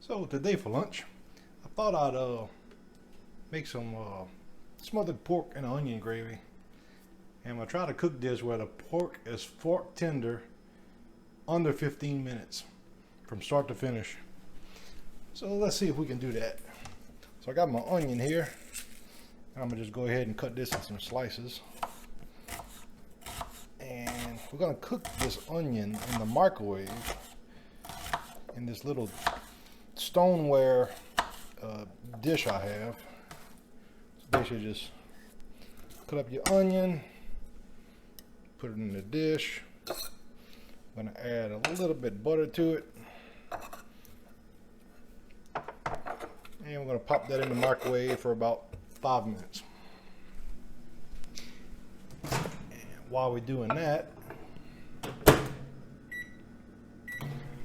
So today for lunch, I thought I'd make some smothered pork and onion gravy. And I'm gonna try to cook this where the pork is fork tender under 15 minutes from start to finish. So let's see if we can do that. So I got my onion here. I'm gonna just go ahead and cut this in some slices. And we're gonna cook this onion in the microwave in this little stoneware dish I have. So basically just cut up your onion, put it in the dish. I'm gonna add a little bit of butter to it. And we're gonna pop that in the microwave for about 5 minutes. And while we're doing that,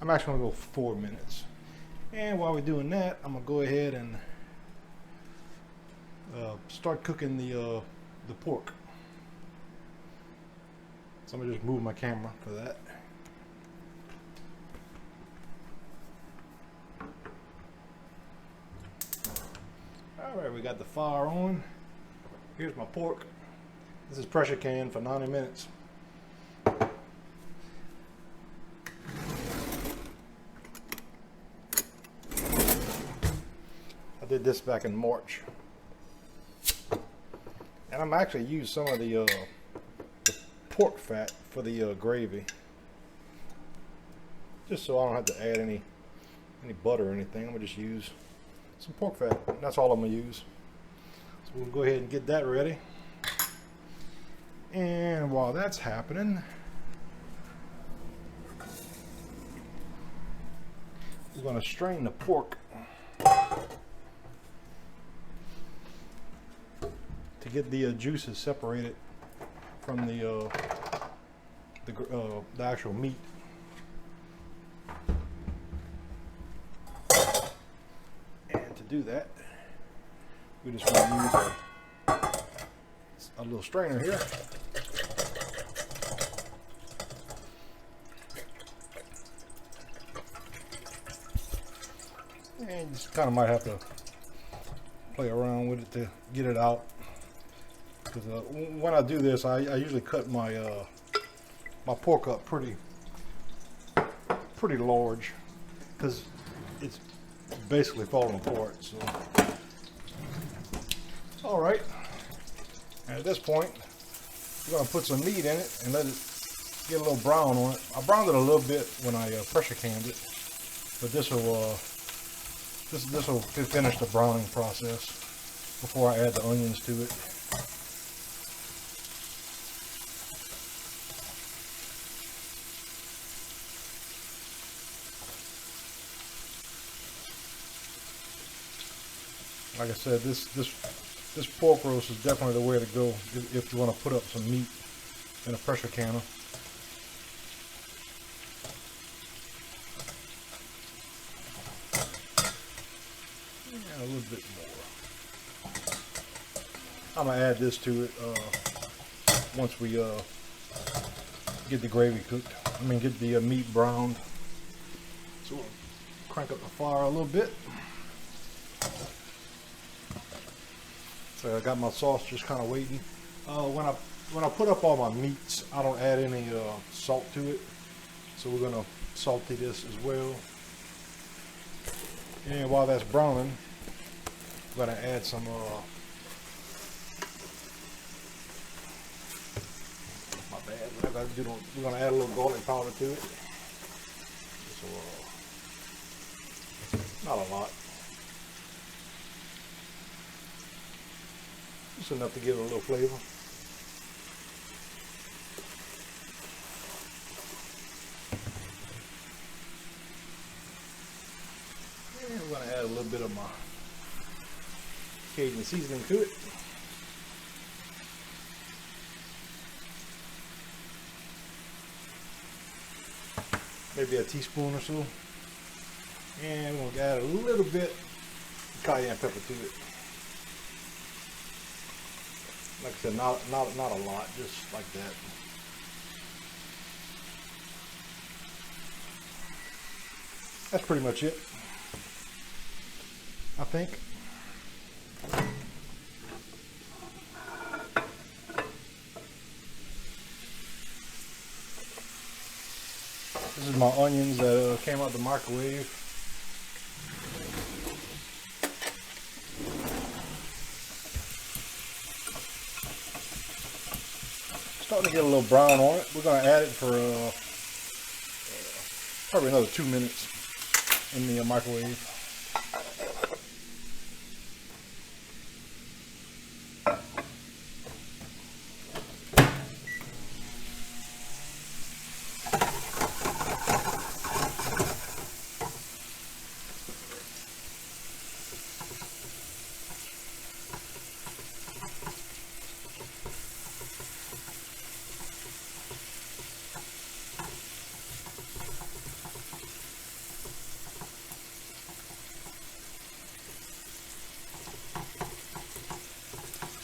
I'm actually gonna go 4 minutes. And while we're doing that, I'm gonna go ahead and start cooking the pork. So I'm gonna just move my camera for that. All right, we got the fire on. Here's my pork. This is pressure canned for 90 minutes. I did this back in March. And I'm actually used some of the pork fat for the gravy. Just so I don't have to add any butter or anything. I'm gonna just use some pork fat. That's all I'm gonna use. So we'll go ahead and get that ready. And while that's happening, we're gonna strain the pork to get the juices separated from the actual meat. And to do that, we just want to use a little strainer here. And you just kind of might have to play around with it to get it out. Because when I do this, I usually cut my my pork up pretty large, because it's basically falling apart. So, all right. And at this point, we're gonna put some meat in it and let it get a little brown on it. I browned it a little bit when I pressure canned it, but this will finish the browning process before I add the onions to it. Like I said, this pork roast is definitely the way to go if you want to put up some meat in a pressure canner. And a little bit more. I'm gonna add this to it once we get the gravy cooked. Get the meat browned. So we'll crank up the fire a little bit. So I got my sauce just kind of waiting. When I put up all my meats, I don't add any salt to it. So we're gonna saute this as well. And while that's browning, I'm gonna add some my bad. We're gonna add a little garlic powder to it. So not a lot. Just enough to give it a little flavor. And we're going to add a little bit of my Cajun seasoning to it. Maybe a teaspoon or so. And we're going to add a little bit of cayenne pepper to it. Like I said, not a lot, just like that. That's pretty much it. I think. This is my onions that came out the microwave. Starting to get a little brown on it. We're going to add it for probably another 2 minutes in the microwave.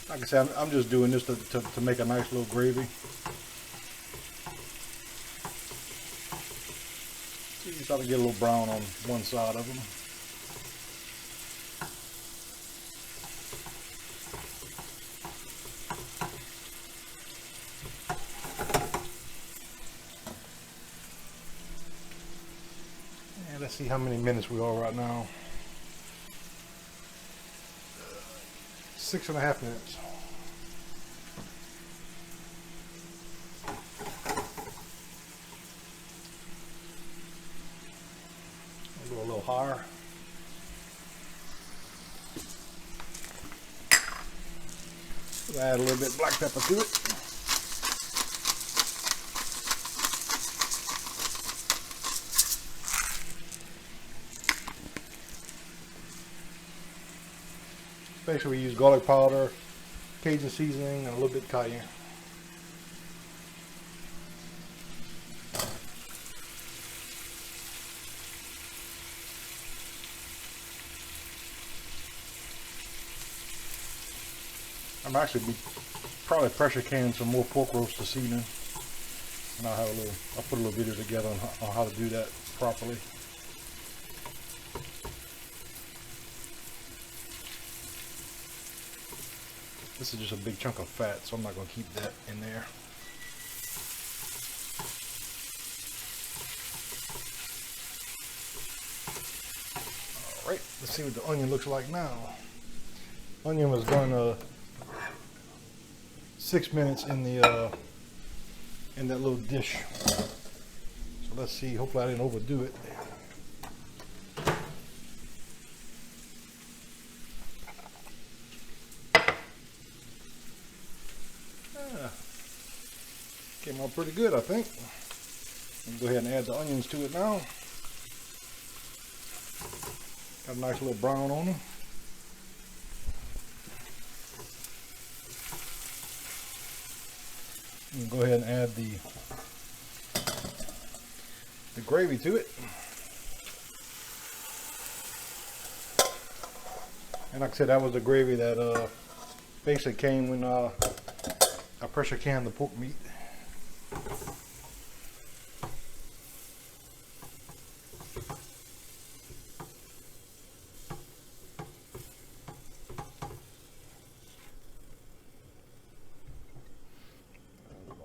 Like I said, I'm just doing this to make a nice little gravy. So you start to get a little brown on one side of them. And let's see how many minutes we are right now. 6.5 minutes. I'll go a little higher. We'll add a little bit of black pepper to it. Basically, we use garlic powder, Cajun seasoning, and a little bit of cayenne. I'm actually probably pressure canning some more pork roast this evening, and I'll put a little video together on how to do that properly. This is just a big chunk of fat, so I'm not going to keep that in there. Alright, let's see what the onion looks like now. Onion was done 6 minutes in that little dish. So let's see, hopefully I didn't overdo it. Came out pretty good, I think. Go ahead and add the onions to it now. Got a nice little brown on them. And go ahead and add the gravy to it. And like I said, that was the gravy that basically came when I pressure canned the pork meat.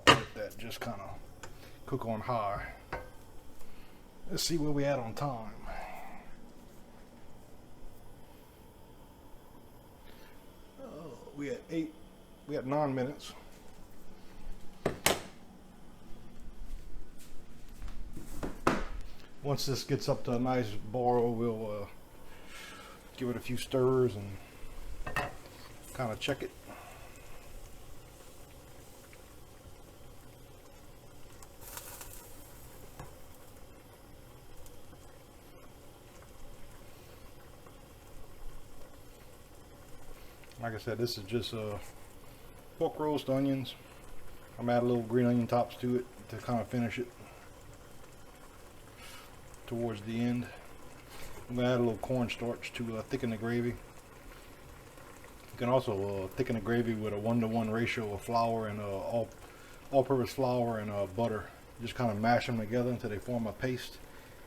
Let that just kind of cook on high. Let's see where we at on time. We had 9 minutes. Once this gets up to a nice boil, we'll give it a few stirs and kind of check it. Like I said, this is just pork roast, onions. I'm adding a little green onion tops to it to kind of finish it towards the end. I'm going to add a little cornstarch to thicken the gravy. You can also thicken the gravy with a 1-to-1 ratio of flour and all-purpose flour and butter. Just kind of mash them together until they form a paste,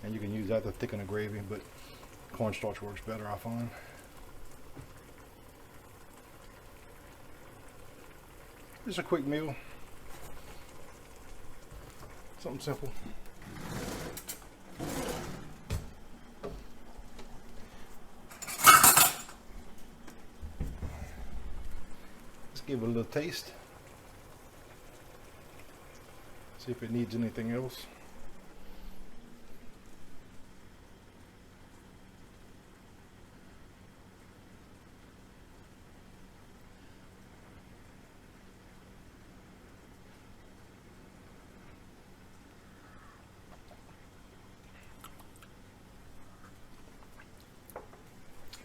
and you can use that to thicken the gravy, but cornstarch works better, I find. Just a quick meal. Something simple. Let's give it a little taste. See if it needs anything else.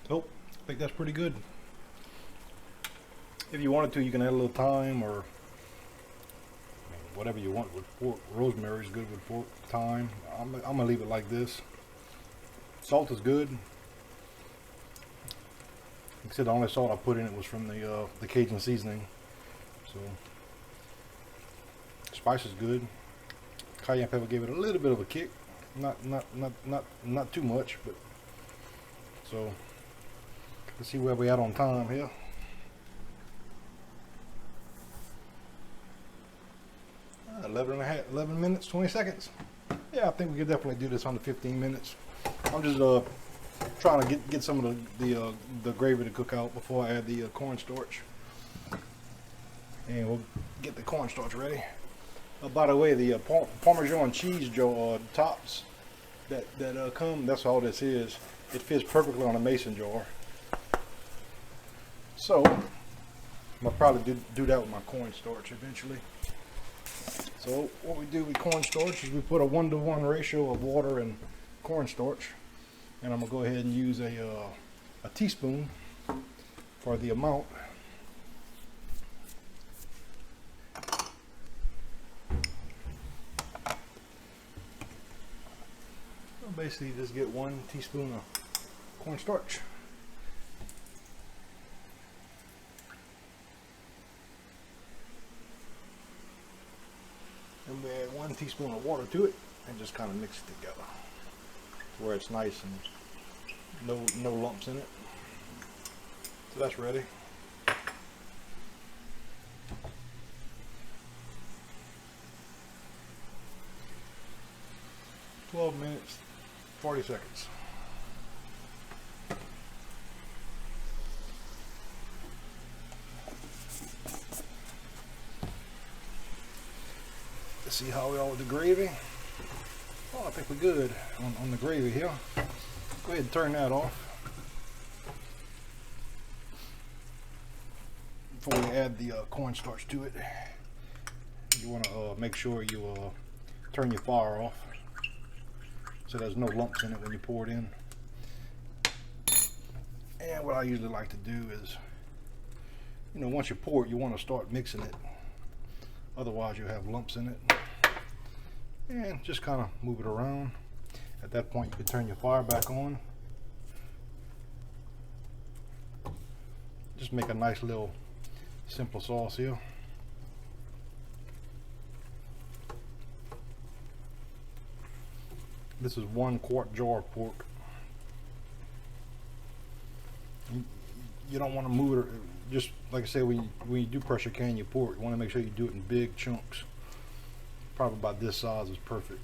Nope, I think that's pretty good. If you wanted to, you can add a little thyme or whatever you want with pork. Rosemary is good with pork. Thyme. I'm gonna leave it like this. Salt is good. Like I said, the only salt I put in it was from the Cajun seasoning. So spice is good. Cayenne pepper gave it a little bit of a kick. Not too much, but so let's see where we at on time here. 11 minutes, 20 seconds. Yeah, I think we could definitely do this under 15 minutes. I'm just trying to get some of the gravy to cook out before I add the cornstarch. And we'll get the cornstarch ready. By the way, the Parmesan cheese jar tops that come, that's all this is. It fits perfectly on a mason jar. So I'm gonna probably do that with my cornstarch eventually. So what we do with cornstarch is we put a 1-to-1 ratio of water and cornstarch, and I'm gonna go ahead and use a teaspoon for the amount. So basically, just get 1 teaspoon of cornstarch. And we add 1 teaspoon of water to it and just kind of mix it together where it's nice and no lumps in it. So that's ready. 12 minutes, 40 seconds. Let's see how we are with the gravy. Oh, I think we're good on the gravy here. Go ahead and turn that off before we add the cornstarch to it. You want to make sure you turn your fire off so there's no lumps in it when you pour it in. And what I usually like to do is, you know, once you pour it, you want to start mixing it. Otherwise, you have lumps in it. And just kind of move it around. At that point, you can turn your fire back on. Just make a nice little simple sauce here. This is 1 quart jar of pork. You don't want to move it, just like I say, when you do pressure can your pork, you want to make sure you do it in big chunks. Probably about this size is perfect.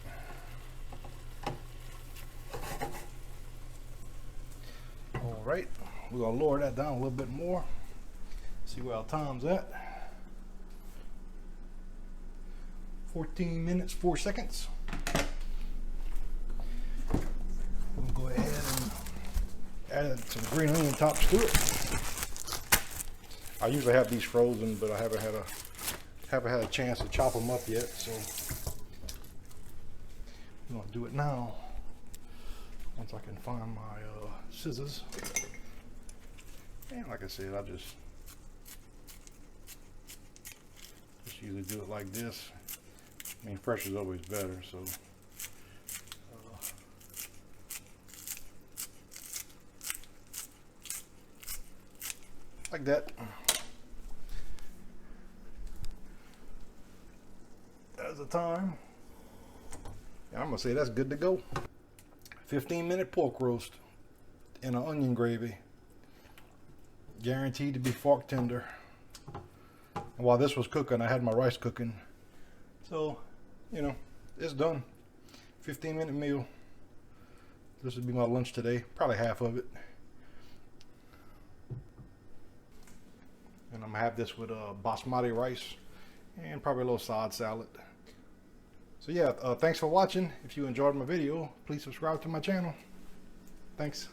All right, we're gonna lower that down a little bit more. See where our time's at. 14 minutes, 4 seconds. We'll go ahead and add some green onion tops to it. I usually have these frozen, but I haven't had a chance to chop them up yet, so I'm gonna do it now once I can find my scissors. And like I said, I just usually do it like this. I mean, fresh is always better, so like that. That's the time. And I'm gonna say that's good to go. 15-minute pork roast in an onion gravy, guaranteed to be fork tender. And while this was cooking, I had my rice cooking. So, you know, it's done. 15-minute meal. This would be my lunch today, probably half of it. And I'm gonna have this with basmati rice and probably a little side salad. So yeah, thanks for watching. If you enjoyed my video, please subscribe to my channel. Thanks.